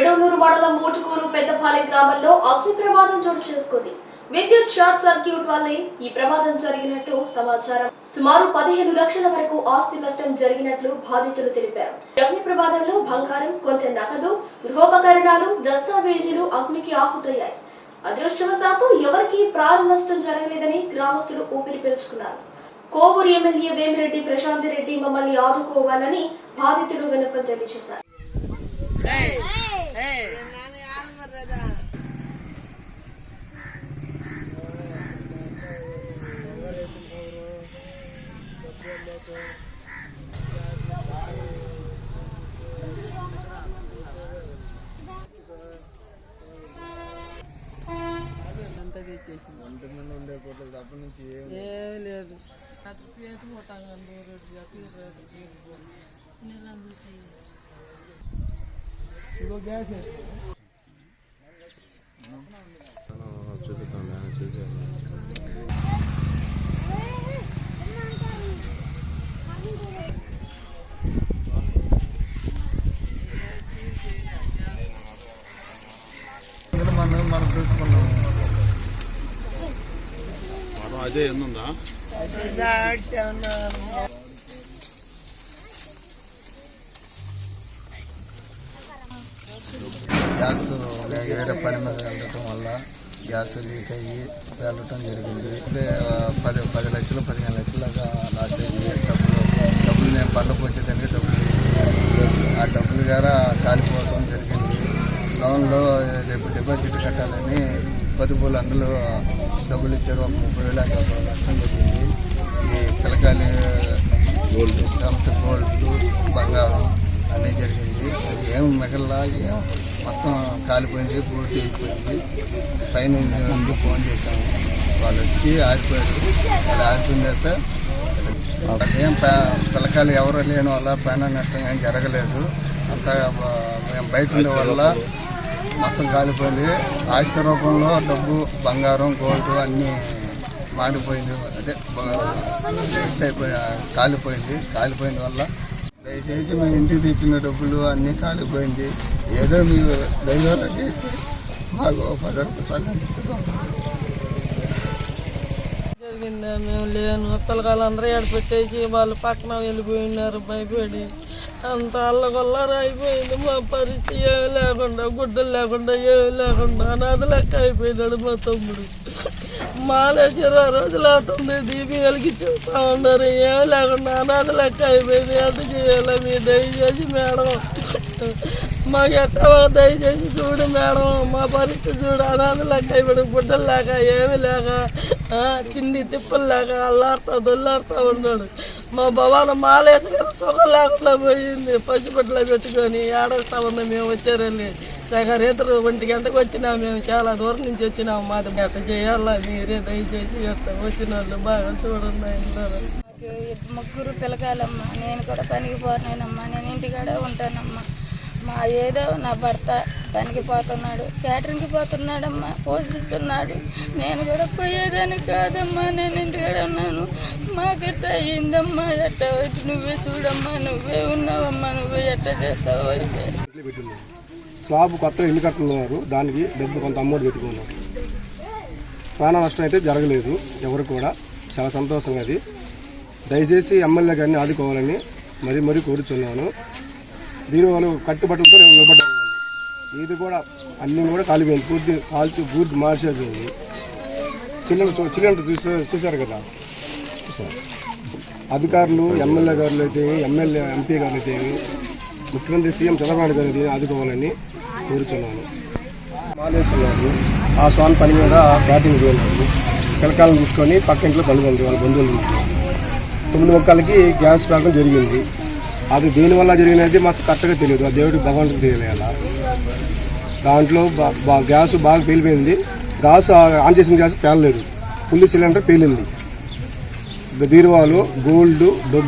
నిడమనూరు మండలం మోటుకూరు పెద్దపాలెం గ్రామంలో అగ్ని ప్రమాదం చోటు చేసుకుంది. విద్యుత్ షార్ట్ సర్క్యూట్ వల్లే ఈ ప్రమాదం జరిగినట్టు సమాచారం. సుమారు 15 లక్షల వరకు ఆస్తి నష్టం జరిగినట్లు బాధితులు తెలిపారు. అగ్ని ప్రమాదంలో బంగారం, కొంత నగదు, గృహోపకరణాలు, దస్తావేజీలు అగ్నికి ఆహుతయ్యాయి. అదృష్టవశాత్తు ఎవరికీ ప్రాణ నష్టం జరగలేదని గ్రామస్తులు ఊపిరి పీల్చుకున్నారు. కోవూరు ఎమ్మెల్యే వేమిరెడ్డి ప్రశాంత్ రెడ్డి మమ్మల్ని ఆదుకోవాలని బాధితులు విన్నపం తెలియజేశారు. అప్పటి నుంచి ఏమీ లేదు. గ్యాస్ చూపిస్తాం మనం చూసుకున్నాము. అదే ఉందా గ్యాస్ వేరే పని మీద వెళ్ళటం వల్ల గ్యాస్ లీక్ అయ్యి వెళ్ళటం జరిగింది. 10 లక్షలు 15 లక్షలుగా లాస్ అయ్యి డబ్బులు నేను పంట పోసేదానికి డబ్బులు ఆ డబ్బులు ద్వారా కాలిపోవడం జరిగింది. లోన్లో రేపు డిపాజిట్ కట్టాలని పొదుపులు అందులో డబ్బులు ఇచ్చారు. 30,000 నష్టం జరిగింది. ఈ పిల్లకాయలు గోల్డ్ బంగారం అన్నీ జరిగింది. అది ఏం మిగల్లా మొత్తం కాలిపోయింది, పూర్తి అయిపోయింది. పైన ఫోన్ చేశాము, వాళ్ళు వచ్చి ఆగిపోయారు. వాళ్ళు ఆగిపోయిన తర్వాత ఏం పిల్లకాయలు ఎవరు లేని వల్ల ప్రాణ నష్టం ఏం జరగలేదు. అంతా మేము బయట ఉండే వల్ల మొత్తం కాలిపోయింది. ఆస్తి రూపంలో డబ్బు, బంగారం, గోల్డ్ అన్నీ మాడిపోయింది. అదే కాలిపోయిన వల్ల దయచేసి మేము ఇంటికి తెచ్చిన డబ్బులు అన్నీ కాలిపోయింది. ఏదో మీరు ధైర్యంలో చేస్తే మాకు 10 సహకరిస్తున్నాం. జరిగిందా మేము లేను. పిల్లకాయలు అందరూ ఏడపెట్టేసి వాళ్ళు పక్కన వెళ్ళిపోయినారు భయపడి. అంత అల్లగొల్లారు అయిపోయింది. మా పరిస్థితి ఏమి లేకుండా, గుడ్డలు లేకుండా, ఏమి లేకుండా అనాథ లెక్క అయిపోయినాడు మా తమ్ముడు. మాలేసి 20 రోజులు అవుతుంది. దీపి వెలిగి చూస్తూ ఉన్నారు. ఏమి లేకుండా అనాథ లెక్క అయిపోయింది. ఎంత చేయాలి మీరు దయచేసి మేడం, మాకు ఎట్టా దయచేసి చూడు మేడం, మా పరిస్థితి చూడు. అనాథ లెక్క అయిపోయాడు. గుడ్డలు లేక, ఏమి లేక, కింది తిప్పలు లేక అల్లాడుతూ దొల్లాడుతూ ఉన్నాడు. మా భవాన మాలేసి గారు సుఖం లేకుండా పోయింది. పసిబిడ్డలో పెట్టుకొని ఏడొస్తా ఉంది. మేము వచ్చారండి సగరేతరు 1 గంటకు వచ్చినా. మేము చాలా దూరం నుంచి వచ్చినాము. మాది ఎట్ట చేయాలా మీరే దయచేసి వచ్చిన వాళ్ళు బాగా చూడండి. ముగ్గురు పిల్లకాయలమ్మా. నేను కూడా పనికి పోతున్నానమ్మా. నేను ఇంటికాడే ఉంటానమ్మా. మా ఏదో నా భర్త పనికి పోతున్నాడు, క్యాటరింగ్కి పోతున్నాడమ్మా, పోషిస్తున్నాడు. నేను కూడా పోయేదాన్ని కాదమ్మా. నేను ఇంటికాడే ఉన్నాను. మాకెట్ట అయ్యిందమ్మా, ఎట్ట వచ్చి నువ్వే చూడమ్మా, నువ్వే ఉన్నావమ్మా, నువ్వే ఎట్ట చేస్తావు అయితే. స్లాబ్ కొత్తగా ఇల్లు కట్టున్నారు, దానికి డబ్బు కొంత అమౌంట్ పెట్టుకున్నారు. ప్రాణ నష్టం అయితే జరగలేదు ఎవరు కూడా. చాలా సంతోషంగా అది. దయచేసి ఎమ్మెల్యే గారిని ఆదుకోవాలని మరీ కోరుచున్నాను. దీని వాళ్ళు కట్టుబట్టలతో నిలబడ్డారు. ఇది కూడా అన్నీ కూడా కాలిపోయింది, పూర్తి కాల్చి పూర్తి మార్చేది. చిల్లంట చూశారు కదా అధికారులు, ఎమ్మెల్యే గారులు అయితే, ఎంపీ గారు అయితే, ముఖ్యమంత్రి సీఎం చంద్రబాబు గారు దీన్ని ఆదుకోవాలని కోరుచున్నాను. మాలేసుకున్నారు. ఆ స్వామి పని మీద క్యాటరింగ్ వెళ్ళారు. పిల్లకాయలను తీసుకొని పక్క ఇంట్లో పనుకుంది వాళ్ళ బంధువులు. 9 మొక్కలకి గ్యాస్ ప్రాబ్లం జరిగింది. అది దేనివల్ల జరిగినది మాకు కరెక్ట్గా తెలియదు. ఆ దేవుడికి భగవంతుడికి తెలియాల. దాంట్లో గ్యాస్ బాగా పేలిపోయింది. గ్యాస్ ఆన్ చేసిన గ్యాస్ పేలలేదు. ఫుల్ సిలిండర్ పేలింది. బీరువాలు, గోల్డ్, డబ్బు